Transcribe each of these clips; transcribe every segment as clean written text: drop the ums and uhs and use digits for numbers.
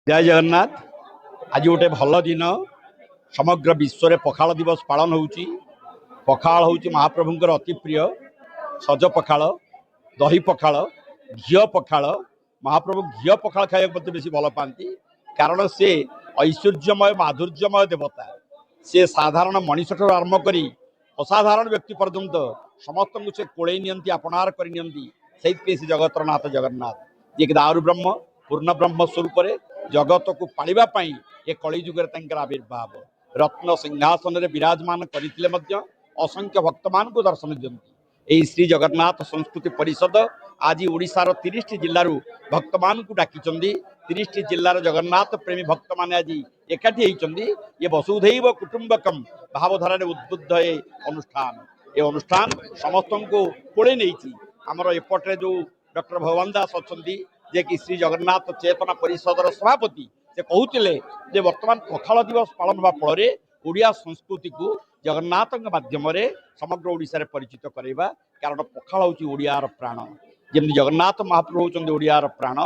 जय जगन्नाथ। आज गोटे भल दिन समग्र विश्व पखाल दिवस पालन होउची। पखाल होउची महाप्रभुंकर अति प्रिय सज पखाल, दही पखाल, घी पखाल। महाप्रभु घी पखाल खाया बेसी भल पाती कारण से ऐश्वर्यमय माधुर्यमय देवता। से साधारण मनीष ठार आरंभ करी असाधारण व्यक्ति पर्यंत समस्त को से कोड़े नियंती अपनार कर से जगतर नाथ जगन्नाथ जी के दारु ब्रह्म पूर्ण ब्रह्म स्वरूप जगत को पालिबा पई ए कली जुगर आविर्भाव रत्न सिंहासन रे विराजमान करते असंख्य भक्त मान को दर्शन दियंती। यही श्री जगन्नाथ संस्कृति परिषद आज ओडिशार 30 जिल्लारू भक्त मान को डाकी 30 जिल्लार जगन्नाथ प्रेमी भक्त मान आज एकाठी होती। ये वसुधैव कुटुंबकम भावधारा उद्बुद्ध ए अनुष्ठान समस्त को कोड़े नहीं। आमर एपटे जो डॉक्टर भगवान दास अच्छा जे कि श्री जगन्नाथ चेतना परिषद सभापति से कहते वर्तमान पखाल दिवस पालन होगा फल ओडिया संस्कृति को जगन्नाथ माध्यम समग्र ओडिशा परिचित करवा। कारण पखाल हूँ ओडियार प्राण। जमी जगन्नाथ महाप्रभु होती ओडियार प्राण,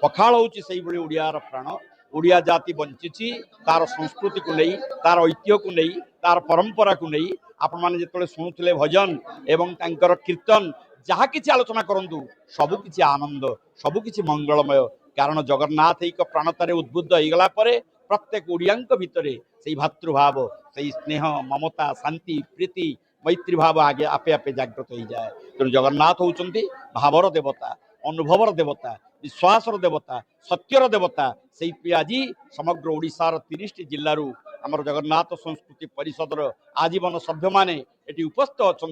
पखाल हूँ से ओडियार प्राण। ओडिया जाति बंची तार संस्कृति को नहीं, तार ऐतिह्य को नहीं, तार परंपरा को नहीं। आपण मैंने जो शुणुले भजन एवं कीर्तन जहाँ कि आलोचना करूँ सबकि आनंद सबकि मंगलमय। कारण जगन्नाथ एक प्राणतार उद्बुद्ध होगला प्रत्येक ओडिया भितर से भातृभाव से स्नेह ममता शांति प्रीति मैत्री भाव आगे आपे आपे जागृत हो जाए। तेणु जगन्नाथ होउचंती भावर देवता, अनुभवर देवता, विश्वासर देवता, सत्यर देवता। से आज समग्र ओडिशार 30 जिल्लारू आमर जगन्नाथ संस्कृति परिषदर आजीवन सभ्य माने एटी उपस्थित अच्छा।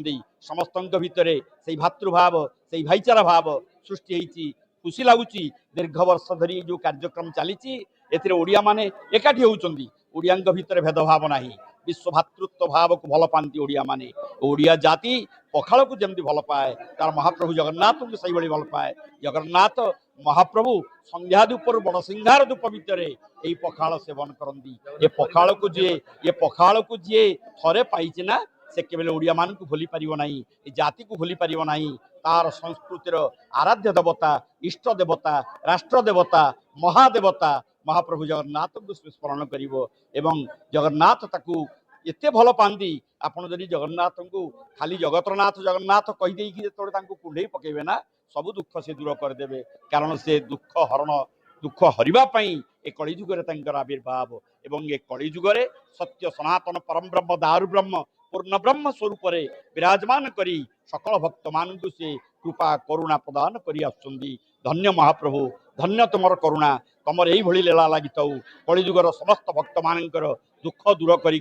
समस्त भितर से भातृभाव से भाईचारा भाव सृष्टि होती। खुशी लगुच दीर्घ वर्ष धरी जो कार्यक्रम चली ओडिया माने एकाठी होउचंदी। ओडिया भितर भेदभाव नहीं, विश्व भातृत्व भाव को भल पाती ओडिया माने। ओडिया जाति पखाल को जमी भल पाए तार महाप्रभु जगन्नाथ को सही भल पाए। जगन्नाथ महाप्रभु संध्या धूप बड़ सिंहार धूप भितर यही पखाल सेवन करती। ये पखाल को जी थरे पाई ना से केवल ओडिया मान को भूली पारिबो नहीं, जाति को भूली पारिबो नहीं। तार संस्कृतिर आराध्य देवता, इष्ट देवता, राष्ट्र देवता, महादेवता महाप्रभु जगन्नाथ को स्मरण करिवो। एवं जगन्नाथ ताकू एते भल पाती। आपण जदि जगन्नाथ को खाली जगतरनाथ जगन्नाथ कहीदे जो कुंडे पकेबे ना सब दुख से दूर करदे। कारण से दुख हरवा ए कलिजुगर आविर्भाव एवं ए कलिजुगर सत्य सनातन परम ब्रह्म दारु ब्रह्म पूर्ण ब्रह्म स्वरूप विराजमान करी सकल भक्त मान से कृपा करुणा प्रदान करी आसुंदी। धन्य महाप्रभु, धन्य तुमर करुणा, तुमर यही लीला लगी कलिजुगर समस्त भक्त मानकर दुख दूर करी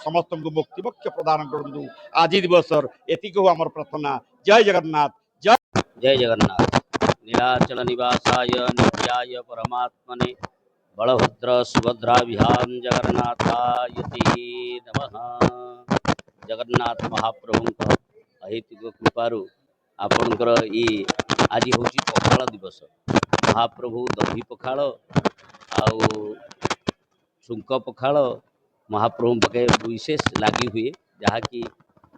समस्त को मुक्ति मोक्ष प्रदान करूँ। आज दिवस एतिक आमर प्रार्थना। जय जगन्नाथ। जय जगन्नाथ। नीलाचल निवासाय नित्याय परमात्मने बलभद्र सुभद्राभ्यां जगन्नाथाय नमः। जगन्नाथ महाप्रभु अहेतुक कृपारू आपणकर ये आज हूँ पखाल दिवस। महाप्रभु दही पखाल आउ छुंक पखाल महाप्रभु पके विशेष लगी हुए जहाँकि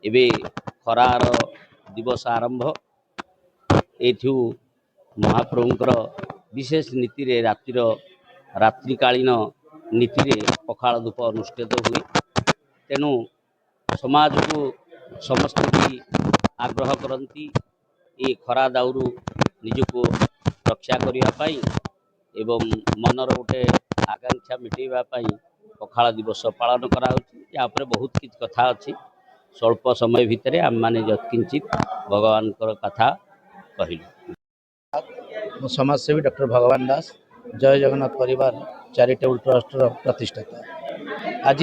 एबे खरार दिवस आरंभ एठू महाप्रभुंकर विशेष नीति रे रात्रिकालीन नीति रे पखाल धूप अनुष्ठित हुए। तेणु समाज को समस्त भी आग्रह करती ये खरा दाउरू निजको रक्षा करने एवं मनर गोटे आकांक्षा मिटेवाई पखाल दिवस पालन करा बहुत किछ कथा अच्छी। स्वल्प समय भितर आम मैंने यत्किंचित भगवान कथा कहलु। समाजसेवी डॉक्टर भगवान दास, जय जगन्नाथ परिवार चैरिटेबल ट्रस्ट प्रतिष्ठाता। आज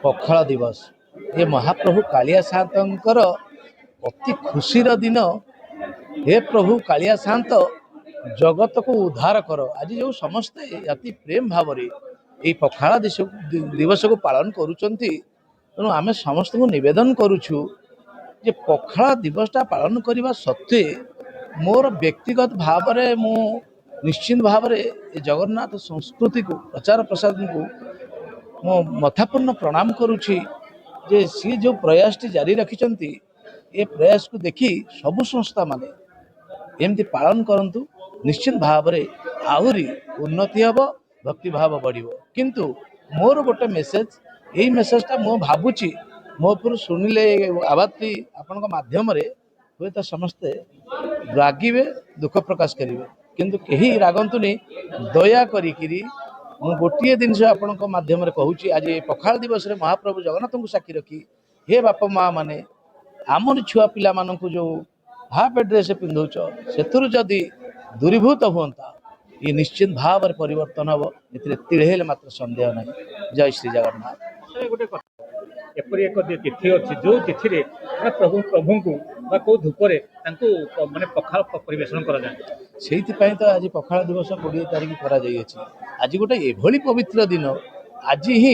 पखाल दिवस ये महाप्रभु कालिया सातंकर अति खुशीर दिन। हे प्रभु कालिया शांत जगत को उद्धार कर। आज जो समस्ते अति प्रेम भाव ये पखाल दिवस को पालन करुचंती। तेणु आमे समस्त को निवेदन करुछु जे पखाल दिवसटा पालन करने सत्वे मोर व्यक्तिगत भाव में मु निश्चिंत भाव में जगन्नाथ संस्कृति को प्रचार प्रसार को मो मथापूर्ण प्रणाम करुछि जे सी जो प्रयास जारी रखिचंती ये प्रयास को देखी सबु संस्था माने एमती पालन करंतु। निश्चित भाव में आहरी उन्नति हम भक्तिभाव बढ़ किंतु मोर गोटे मेसेज यही मेसेजटा मु भावुची मो उपर शुणिले आवाज़टी आपण माध्यम हुए तो समस्ते रागिबे दुख प्रकाश करेंगे किंतु कहीं रागंतुनि दया करी मु गोटे जिनस आपण माध्यम कहूँ आज पखाल दिवस रे महाप्रभु जगन्नाथ को साक्षी रखी हे बापा माँ माने आमर छुआ पिला मानक जो हाफ ड्रेस पिंधुच से जदि दूरीभूत हुआ ये निश्चित भाव में परिवर्तन हम ए मात्र संदेह ना। जय श्री जगन्नाथ। गोटे एपरी एक तिथि अच्छी जो तिथि रे प्रभु प्रभु को कौ धूपरे माने पखाल परिवेशन करा जाए से तो आज पखाल दिवस 20 तारिख करा आज गोटे एभली पवित्र दिन आज ही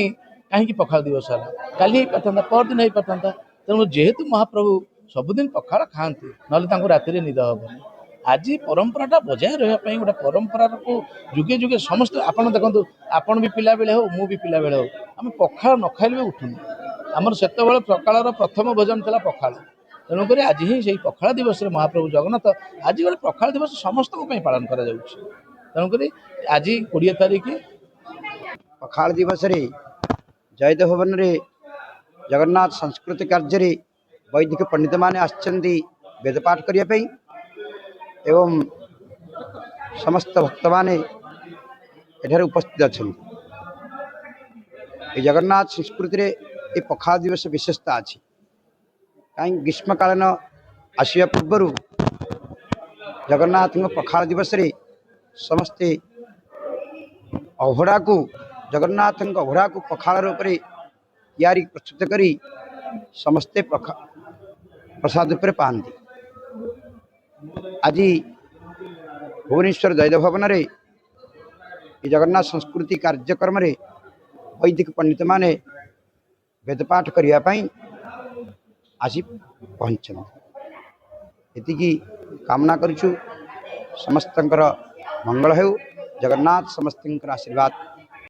कहीं पखाल दिवस है काली पारता परदिन हो पारता तेणु जेहेतु महाप्रभु सबुदिन पखाल खाती ना राति निद हेनी आज परंपराटा बजाय रही गोटे परंपरा को जुगे जुगे समस्त आप देखो आपण भी पिला बेले हो मु भी पिला बेले हो आम पखाल न खाइले भी उठुनु आमर से सकाल प्रथम भोजन था पखाल तेणुक आज ही से पखाल दिवस रे महाप्रभु जगन्नाथ आज गोटे पखाल दिवस समस्त पालन करा तेणुक आज 20 तारिख पखाल दिवस रे जयदेव भवन रे जगन्नाथ संस्कृति कार्य रे वैदिक पंडित माने आछंती वेदपाठ करिया पई एवं समस्त भक्त माने एठारे उपस्थित अच्छा जगन्नाथ संस्कृति रे ये पखाल दिवस विशेषता अच्छी कहीं ग्रीष्मकालीन आसवा पूर्वर जगन्नाथ पखाल दिवस रे समस्ते अभड़ा को जगन्नाथ अभड़ा को पखाल रूप यारी प्रस्तुत करी समस्ते प्रसाद रूप पाती आज भुवनेश्वर जयदेव भवन रे जगन्नाथ संस्कृति कार्यक्रम रे वैदिक पंडित माने वेदपाठ करने आसी पहुँचती कामना करूँ समस्त मंगल हो जगन्नाथ समस्त आशीर्वाद